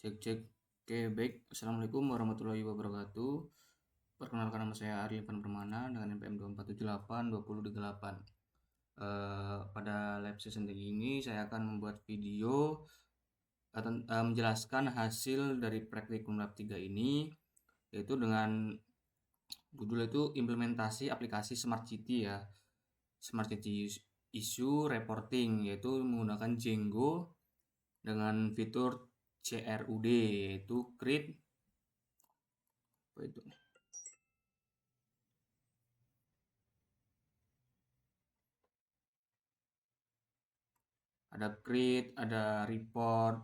Cek cek. Oke, baik. Assalamualaikum warahmatullahi wabarakatuh. Perkenalkan, nama saya Arifan Permana dengan NPM 2478 pada live session ini saya akan membuat video menjelaskan hasil dari praktikum lab 3 ini, yaitu dengan judul itu implementasi aplikasi Smart City ya. Smart City issue reporting, yaitu menggunakan Django dengan fitur CRUD, yaitu create apa itu ada create, ada report,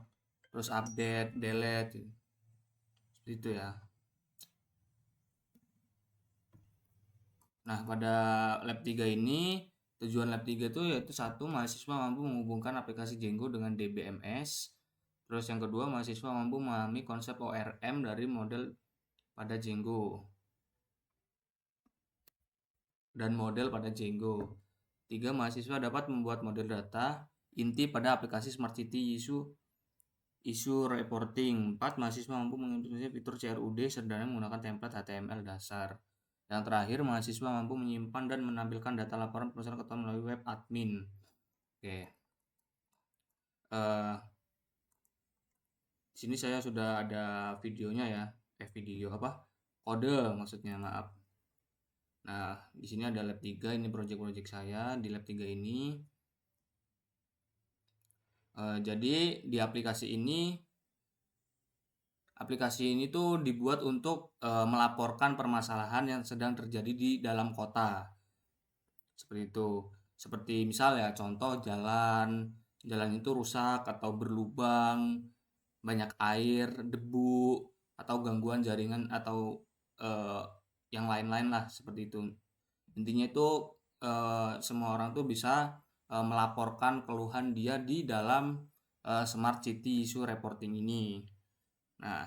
terus update, delete, seperti itu ya. Nah, pada lab 3 ini, tujuan lab 3 itu yaitu satu, mahasiswa mampu menghubungkan aplikasi Django dengan DBMS. Terus yang kedua, mahasiswa mampu memahami konsep ORM dari model pada Django dan model pada Django. 3, mahasiswa dapat membuat model data inti pada aplikasi Smart City issue reporting. 4, mahasiswa mampu mengimplementasi fitur CRUD sederhana menggunakan template HTML dasar. Yang terakhir, mahasiswa mampu menyimpan dan menampilkan data laporan perusahaan ketua melalui web admin. Oke. Di sini saya sudah ada videonya ya. Video apa? Kode maksudnya, maaf. Nah, di sini ada lab 3, ini project saya di lab 3 ini. Jadi di aplikasi ini tuh dibuat untuk melaporkan permasalahan yang sedang terjadi di dalam kota. Seperti itu. Seperti misal ya, contoh jalan itu rusak atau berlubang, banyak air, debu, atau gangguan jaringan atau yang lain-lain lah, seperti itu. Intinya itu semua orang tuh bisa melaporkan keluhan dia di dalam Smart City issue reporting ini. Nah,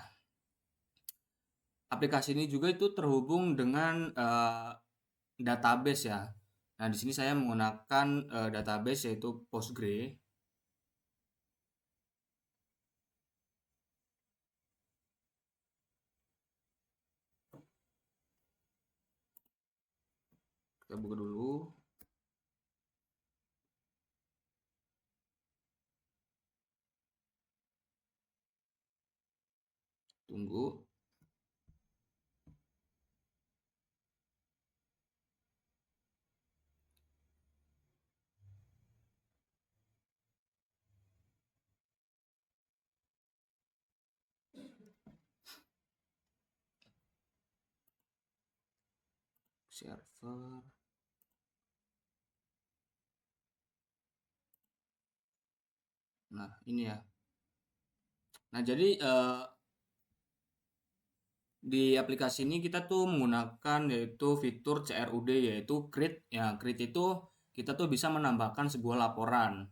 aplikasi ini juga itu terhubung dengan database ya. Nah, di sini saya menggunakan database yaitu Postgre. Kita buka dulu. Tunggu. Server. Nah, ini ya. Nah, jadi di aplikasi ini kita tuh menggunakan yaitu fitur CRUD, yaitu create. Ya, create itu kita tuh bisa menambahkan sebuah laporan.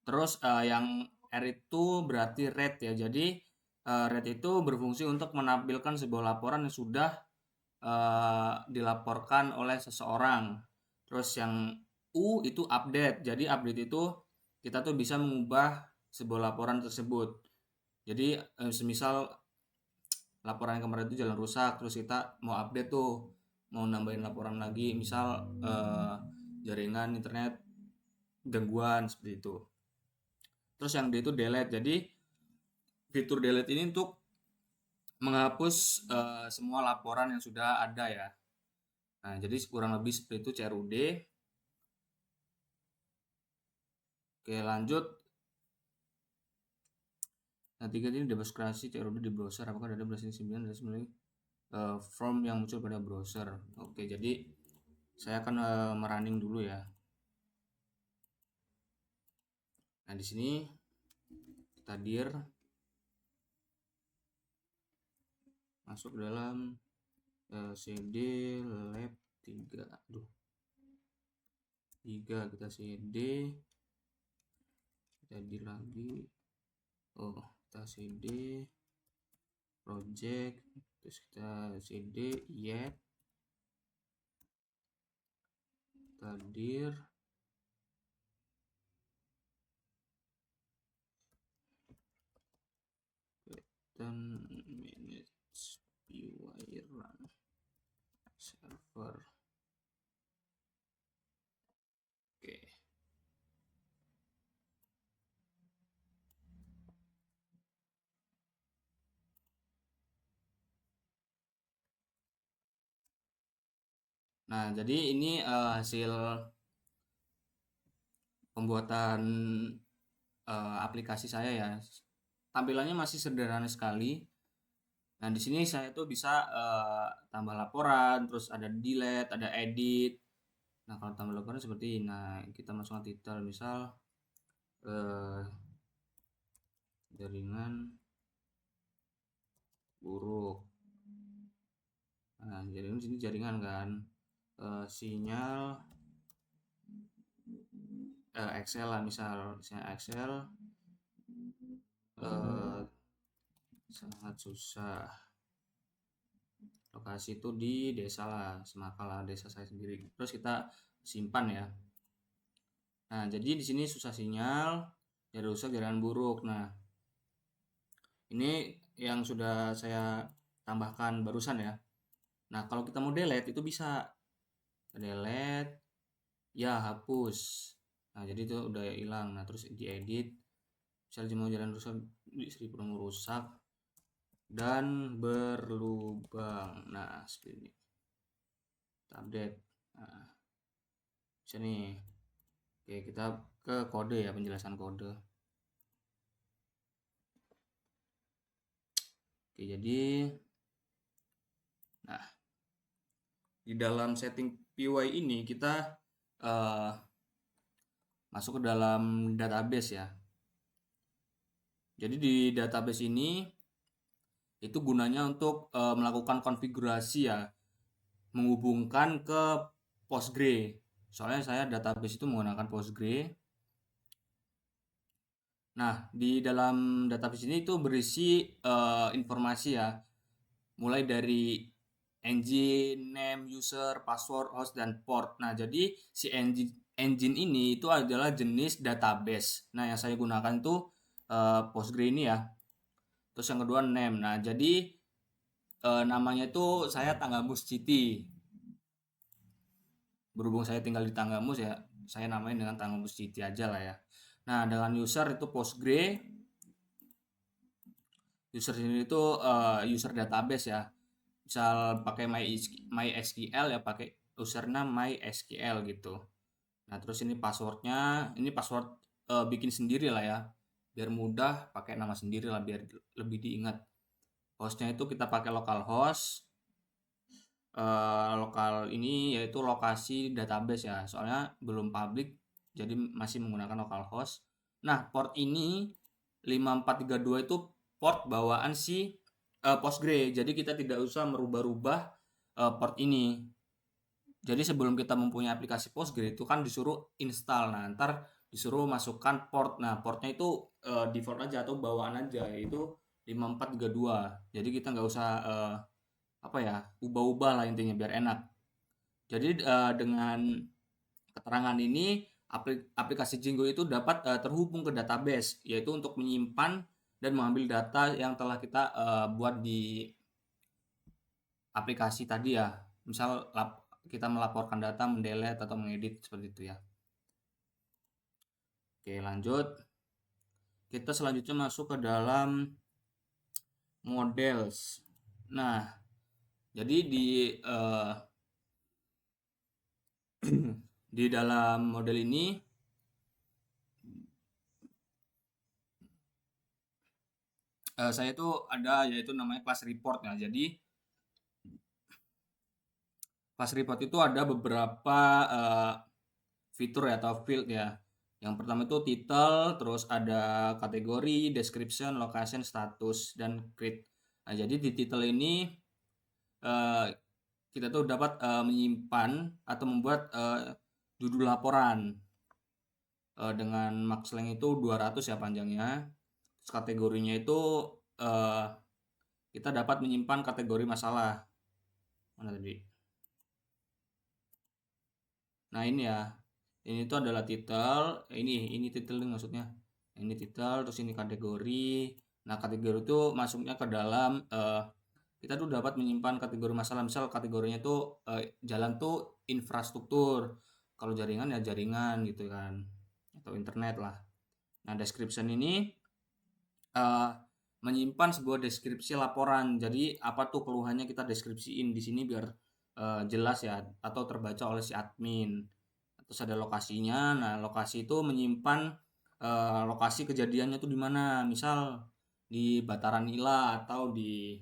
Terus yang R itu berarti read ya. Jadi read itu berfungsi untuk menampilkan sebuah laporan yang sudah dilaporkan oleh seseorang. Terus yang U itu update. Jadi update itu kita tuh bisa mengubah sebuah laporan tersebut. Jadi semisal laporan yang kemarin itu jalan rusak, terus kita mau update tuh, mau nambahin laporan lagi, misal jaringan internet gangguan, seperti itu. Terus yang D itu delete. Jadi fitur delete ini untuk menghapus semua laporan yang sudah ada ya. Nah, jadi kurang lebih seperti itu CRUD. Oke, lanjut. Nah, 3 ini demonstrasi CRUD di browser. Apakah ada versi 9 dan 9 form yang muncul pada browser? Oke, jadi saya akan merunning dulu ya. Nah, di sini kita dir masuk dalam CD lab 3. Aduh. 3 kita CD, kita dir lagi. Oh, kita CD project, terus kita CD yet, kita dir. Python manage py run server. Oke. Nah, jadi ini hasil pembuatan aplikasi saya ya. Tampilannya masih sederhana sekali. Nah, di sini saya tuh bisa tambah laporan, terus ada delete, ada edit. Nah, kalau tambah laporan seperti ini. Nah, kita masukkan titel misal jaringan buruk. Nah, jaringan sini jaringan kan. Sinyal Excel lah misal Excel sangat susah. Lokasi itu di desa lah, Semakala, desa saya sendiri. Terus kita simpan ya. Nah, jadi di sini susah sinyal, jadi rusak, jaringan buruk. Nah, ini yang sudah saya tambahkan barusan ya. Nah, kalau kita mau delete itu bisa delete, ya hapus. Nah, jadi itu udah hilang. Nah, terus diedit. Misalnya mau jalan rusak, istri perlu rusak dan berlubang. Nah, seperti ini. Kita update. Nah, bisa nih. Oke, kita ke kode ya, penjelasan kode. Oke, jadi nah, di dalam setting PY ini kita masuk ke dalam database ya. Jadi di database ini itu gunanya untuk melakukan konfigurasi ya, menghubungkan ke Postgre. Soalnya saya database itu menggunakan Postgre. Nah, di dalam database ini itu berisi informasi ya, mulai dari engine, name, user, password, host, dan port. Nah, jadi si engine ini itu adalah jenis database. Nah, yang saya gunakan tuh Postgre ini ya. Terus yang kedua name. Nah, jadi namanya itu saya Tanggamus City. Berhubung saya tinggal di Tanggamus ya, saya namain dengan Tanggamus City aja lah ya. Nah, dengan user itu Postgre. User ini itu user database ya. Misal pakai MySQL ya pakai username MySQL gitu. Nah, terus ini passwordnya, ini password bikin sendiri lah ya, biar mudah, pakai nama sendiri lah biar lebih diingat. Hostnya itu kita pakai localhost. Lokal ini yaitu lokasi database ya, soalnya belum public, jadi masih menggunakan localhost. Nah, port ini 5432 itu port bawaan si Postgre, jadi kita tidak usah merubah-rubah port ini. Jadi sebelum kita mempunyai aplikasi Postgre itu kan disuruh install, nah ntar disuruh masukkan port. Nah, portnya itu default aja atau bawaan aja, yaitu 5432. Jadi kita nggak usah apa ya, ubah-ubah lah intinya biar enak. Jadi dengan keterangan ini aplikasi Jingo itu dapat terhubung ke database, yaitu untuk menyimpan dan mengambil data yang telah kita buat di aplikasi tadi ya. Misal kita melaporkan data, mendelete atau mengedit seperti itu ya. Oke, lanjut. Kita selanjutnya masuk ke dalam models. Nah, jadi di dalam model ini saya tuh ada yaitu namanya class report ya. Jadi class report itu ada beberapa fitur ya atau field ya. Yang pertama itu title, terus ada kategori, description, location, status, dan create. Nah, jadi di title ini kita tuh dapat menyimpan atau membuat judul laporan dengan maxlength itu 200 ya panjangnya. Terus kategorinya itu kita dapat menyimpan kategori masalah. Mana tadi? Nah, ini ya. Ini tuh adalah title. Ini title maksudnya. Ini title, terus ini kategori, Nah, kategori itu masuknya ke dalam kita tuh dapat menyimpan kategori masalah. Misal kategorinya tuh jalan tuh infrastruktur, kalau jaringan ya jaringan gitu kan, atau internet lah. Nah, description ini menyimpan sebuah deskripsi laporan. Jadi apa tuh keluhannya kita deskripsiin di sini biar jelas ya, atau terbaca oleh si admin. Terus ada lokasinya. Nah, lokasi itu menyimpan lokasi kejadiannya tuh di mana. Misal di Bataran Ila atau di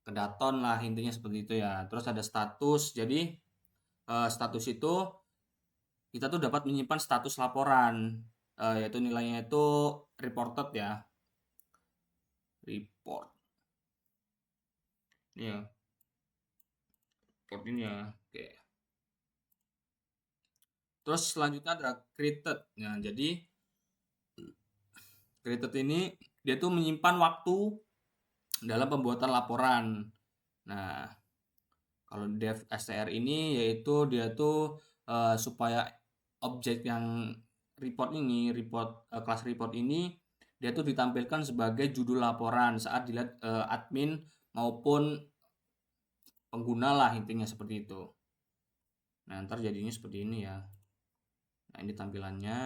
Kedaton lah, intinya seperti itu ya. Terus ada status. Jadi status itu kita tuh dapat menyimpan status laporan, yaitu nilainya itu reported ya, report ya, report ini ya. Oke. Terus selanjutnya ada created. Nah, jadi created ini dia tuh menyimpan waktu dalam pembuatan laporan. Nah, kalau dev str ini yaitu dia tuh supaya objek yang report kelas report ini dia tuh ditampilkan sebagai judul laporan saat dilihat admin maupun pengguna lah, intinya seperti itu. Nah, ntar jadinya seperti ini ya. Nah, ini tampilannya.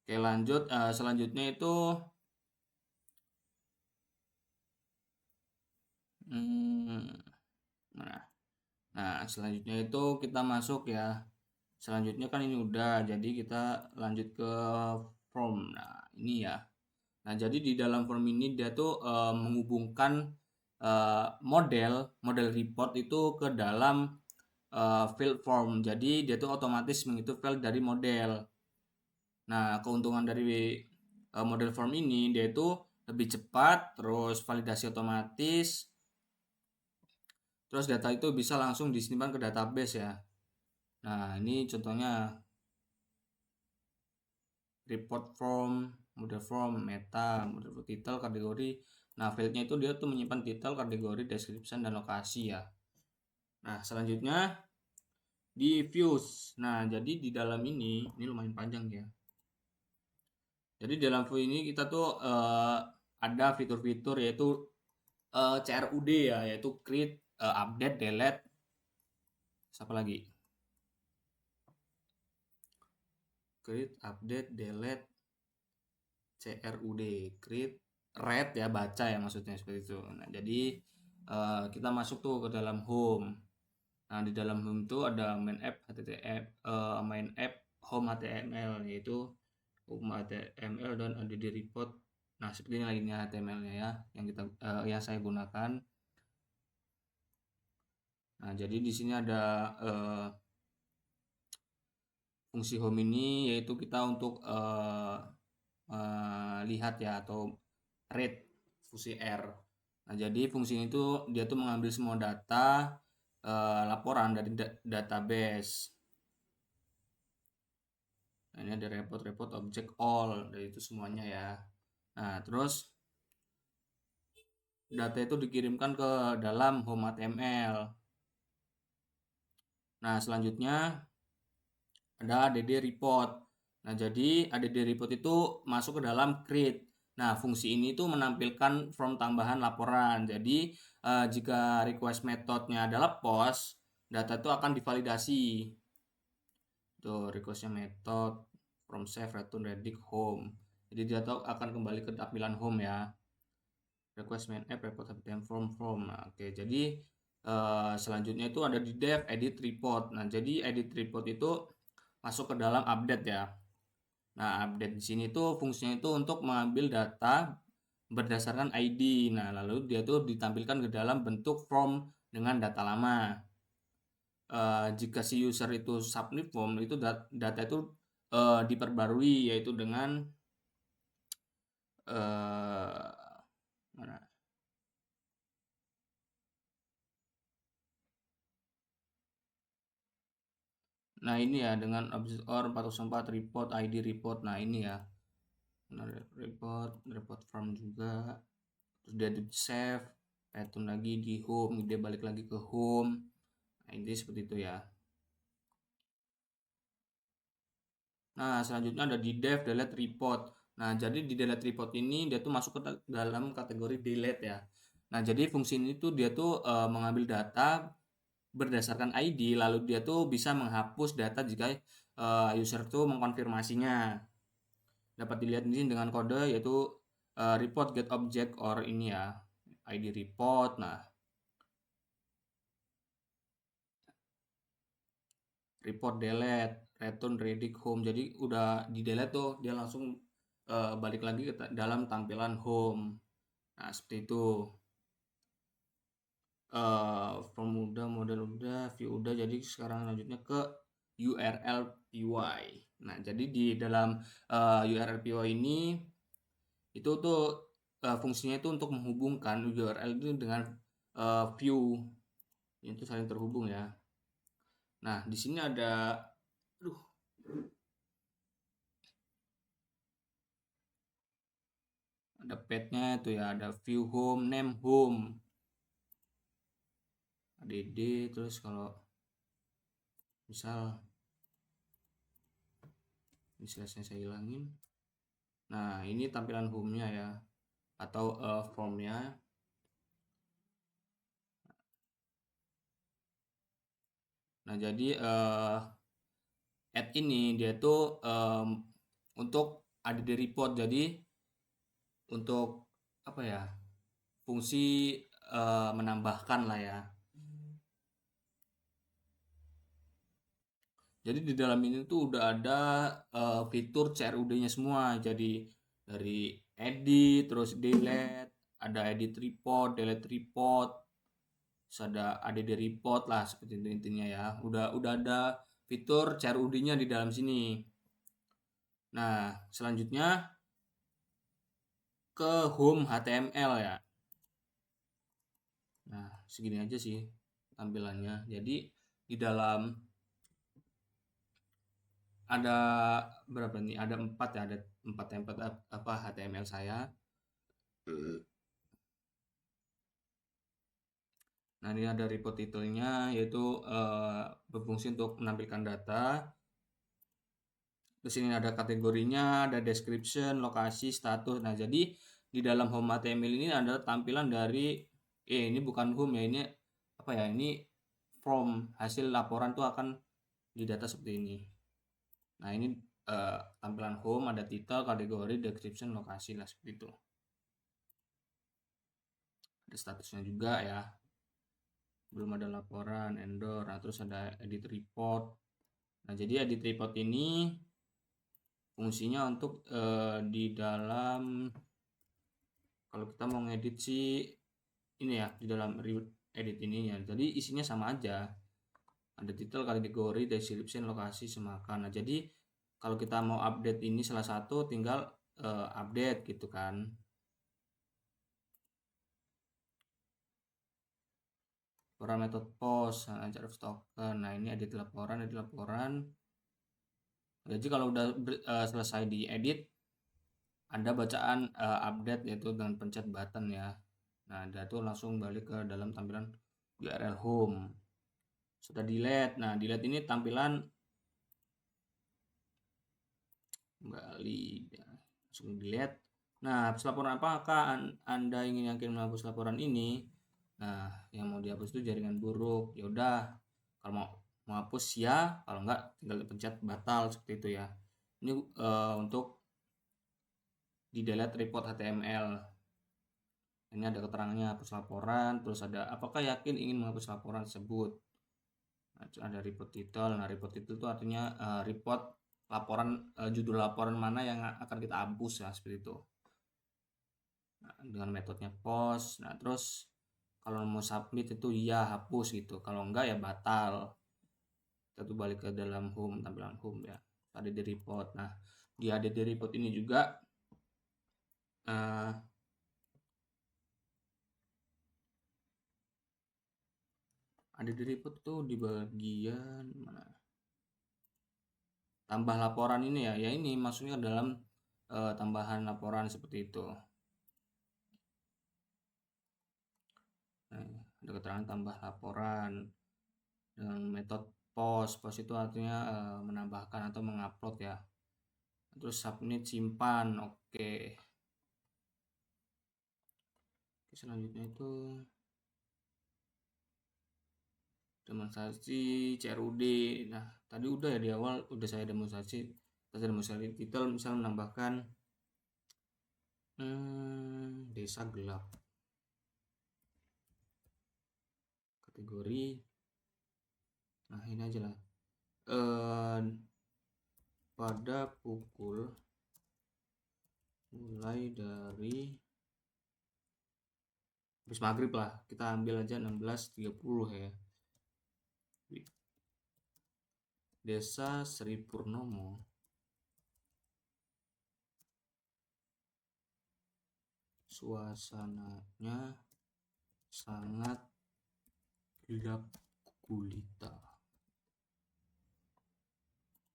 Oke, lanjut. Selanjutnya itu nah, selanjutnya itu kita masuk ya. Selanjutnya kan ini udah, jadi kita lanjut ke form. Nah, ini ya. Nah, jadi di dalam form ini dia tuh menghubungkan model report itu ke dalam field form. Jadi dia tuh otomatis menghitung file dari model. Nah, keuntungan dari model form ini dia itu lebih cepat, terus validasi otomatis, terus data itu bisa langsung disimpan ke database ya. Nah, ini contohnya report form, model form, meta, model title, kategori. Nah, fieldnya itu dia tuh menyimpan title, kategori, description, dan lokasi ya. Nah, selanjutnya di views. Nah, jadi di dalam ini lumayan panjang ya. Jadi dalam view ini kita tuh ada fitur-fitur yaitu CRUD ya, yaitu create, update, delete, siapa lagi? Create, update, delete, CRUD, create, read ya, baca ya maksudnya seperti itu. Nah, jadi kita masuk tuh ke dalam home. Nah, di dalam home itu ada main app HTTP, main app home HTML, yaitu home HTML dan ada di report. Nah, seperti ini lagi HTML-nya ya, yang saya gunakan. Nah, jadi di sini ada fungsi home ini yaitu kita untuk lihat ya, atau read fungsi R. Nah, jadi fungsi itu dia tuh mengambil semua data laporan dari database. Nah, ini ada report object all, dari itu semuanya ya. Nah, terus data itu dikirimkan ke dalam home HTML. Nah, selanjutnya ada add report. Nah, jadi add report itu masuk ke dalam create. Nah, fungsi ini tuh menampilkan form tambahan laporan. Jadi jika request methodnya adalah post, data itu akan divalidasi. Tuh, requestnya method from save return ready home. Jadi data akan kembali ke tampilan home ya. Request main app report from. Nah, oke, jadi selanjutnya itu ada di dev edit report. Nah, jadi edit report itu masuk ke dalam update ya. Nah, update di sini tuh fungsinya itu untuk mengambil data berdasarkan ID. Nah, lalu dia tuh ditampilkan ke dalam bentuk form dengan data lama. Jika si user itu submit form, itu data itu diperbarui, yaitu dengan mana? Nah, ini ya dengan object or 404 report ID report. Nah, ini ya. Nah, report form juga. Terus dia di save, return lagi di home, dia balik lagi ke home. Nah, ini seperti itu ya. Nah, selanjutnya ada di dev delete report. Nah, jadi di delete report ini dia tuh masuk ke dalam kategori delete ya. Nah, jadi fungsi ini tuh dia tuh mengambil data berdasarkan ID, lalu dia tuh bisa menghapus data jika user tuh mengkonfirmasinya. Dapat dilihat di sini dengan kode yaitu report get object or ini ya, ID report. Nah, report delete, return ready home. Jadi udah di delete tuh dia langsung balik lagi ke dalam tampilan home. Nah, seperti itu. From udah, model udah, view udah. Jadi sekarang lanjutnya ke URL PY. Nah, jadi di dalam URL PY ini itu tuh fungsinya itu untuk menghubungkan URL itu dengan view itu saling terhubung ya. Nah, di sini aduh, ada path-nya itu ya, ada view home, name home, add, terus kalau misal saya hilangin. Nah, ini tampilan home-nya ya, atau form-nya. Nah, jadi add ini dia tuh untuk add report. Jadi untuk apa ya? Fungsi menambahkan lah ya. Jadi di dalam ini tuh udah ada fitur CRUD-nya semua. Jadi dari edit, terus delete, ada edit report, delete report, terus ada add report lah seperti itu intinya ya. Udah ada fitur CRUD-nya di dalam sini. Nah, selanjutnya ke home HTML ya. Nah, segini aja sih tampilannya. Jadi di dalam ada berapa nih? Ada 4 ya, ada 4 template apa HTML saya. Nah, ini ada report titelnya yaitu berfungsi untuk menampilkan data. Terus ini ada kategorinya, ada description, lokasi, status. Nah, jadi di dalam home HTML ini ada tampilan dari ini bukan home ya, ini apa ya? Ini from hasil laporan tuh akan di data seperti ini. Nah, ini tampilan home, ada title, kategori, description, lokasi lah seperti itu. Ada statusnya juga ya. Belum ada laporan, endor, nah, terus ada edit report. Nah, jadi edit report ini fungsinya untuk di dalam kalau kita mau ngedit sih ini ya di dalam edit ini ya. Jadi isinya sama aja. Ada title, kategori, description, lokasi, semakan. Nah, jadi kalau kita mau update ini salah satu tinggal update gitu kan. Laporan method post, nah, token. Nah, ini edit laporan. Jadi kalau udah selesai diedit ada bacaan update yaitu dengan pencet button ya. Nah, dia tuh langsung balik ke dalam tampilan URL home. Sudah delete. Nah, delete ini tampilan kembali ya. Langsung delete. Nah, hapus laporan apakah Anda ingin yakin menghapus laporan ini? Nah, yang mau dihapus itu jaringan buruk. Ya udah, kalau mau hapus ya, kalau enggak tinggal pencet batal seperti itu ya. Ini untuk di delete report HTML. Ini ada keterangannya hapus laporan, terus ada apakah yakin ingin menghapus laporan tersebut. Nah, ada report title. Nah, report title itu artinya report laporan, judul laporan mana yang akan kita hapus ya seperti itu. Nah, dengan metodenya post. Nah, terus kalau mau submit itu ya hapus gitu. Kalau enggak ya batal. Kita tuh balik ke dalam home, tampilan home ya. Ada di report. Nah, di ada di report ini juga ada di report tuh di bagian mana? Tambah laporan ini ya. Ya ini maksudnya dalam tambahan laporan seperti itu. Nah, ada keterangan tambah laporan. post itu artinya menambahkan atau mengupload ya. Terus submit, simpan. Oke, selanjutnya itu demonstrasi CRUD. Nah, tadi udah ya, di awal udah saya demonstrasi. Kita demonstrasi detail, misal menambahkan desa gelap, kategori. Nah, ini aja lah. Pada pukul mulai dari habis maghrib lah, kita ambil aja 16.30 ya. Desa Sri Purnomo, suasananya sangat gelap gulita.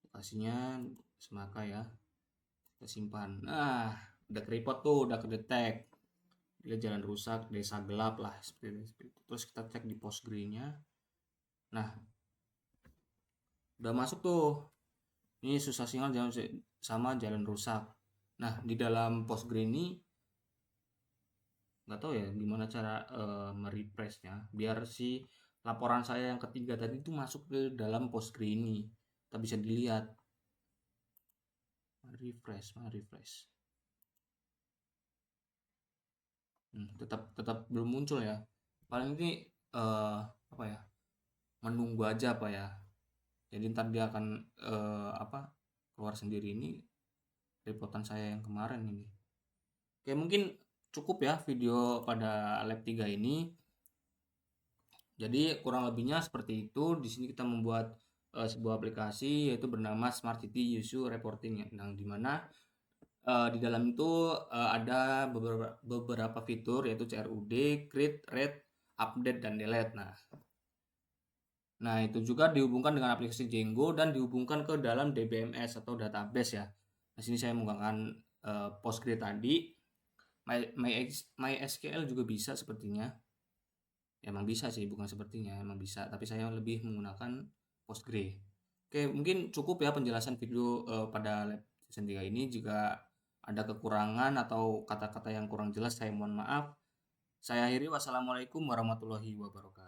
Lokasinya Semaka ya, kita simpan. Nah, udah keripot tuh, udah kedetek. Dia jalan rusak, desa gelap lah, seperti itu. Terus kita cek di Postgre-nya. Nah, udah masuk tuh. Ini susah sinyal jalan sama jalan rusak. Nah, di dalam Postgre ini nggak tahu ya gimana cara merefreshnya biar si laporan saya yang ketiga tadi itu masuk ke dalam Postgre ini. Kita bisa dilihat. refresh. Tetap belum muncul ya. Paling ini apa ya? Menunggu aja apa ya. Jadi ntar dia akan keluar sendiri. Ini reportan saya yang kemarin ini. Oke, mungkin cukup ya video pada lab 3 ini. Jadi kurang lebihnya seperti itu. Di sini kita membuat sebuah aplikasi yaitu bernama Smart City Issue Reporting, yang dimana di dalam itu ada beberapa fitur yaitu CRUD, create, read, update, dan delete. Nah itu juga dihubungkan dengan aplikasi Django dan dihubungkan ke dalam DBMS atau database ya. Di sini saya menggunakan Postgre tadi. MySQL juga bisa sepertinya. Emang bisa sih, bukan sepertinya, emang bisa. Tapi saya lebih menggunakan Postgre. Oke, mungkin cukup ya penjelasan video pada lab season 3 ini. Jika ada kekurangan atau kata-kata yang kurang jelas, saya mohon maaf. Saya akhiri, wassalamualaikum warahmatullahi wabarakatuh.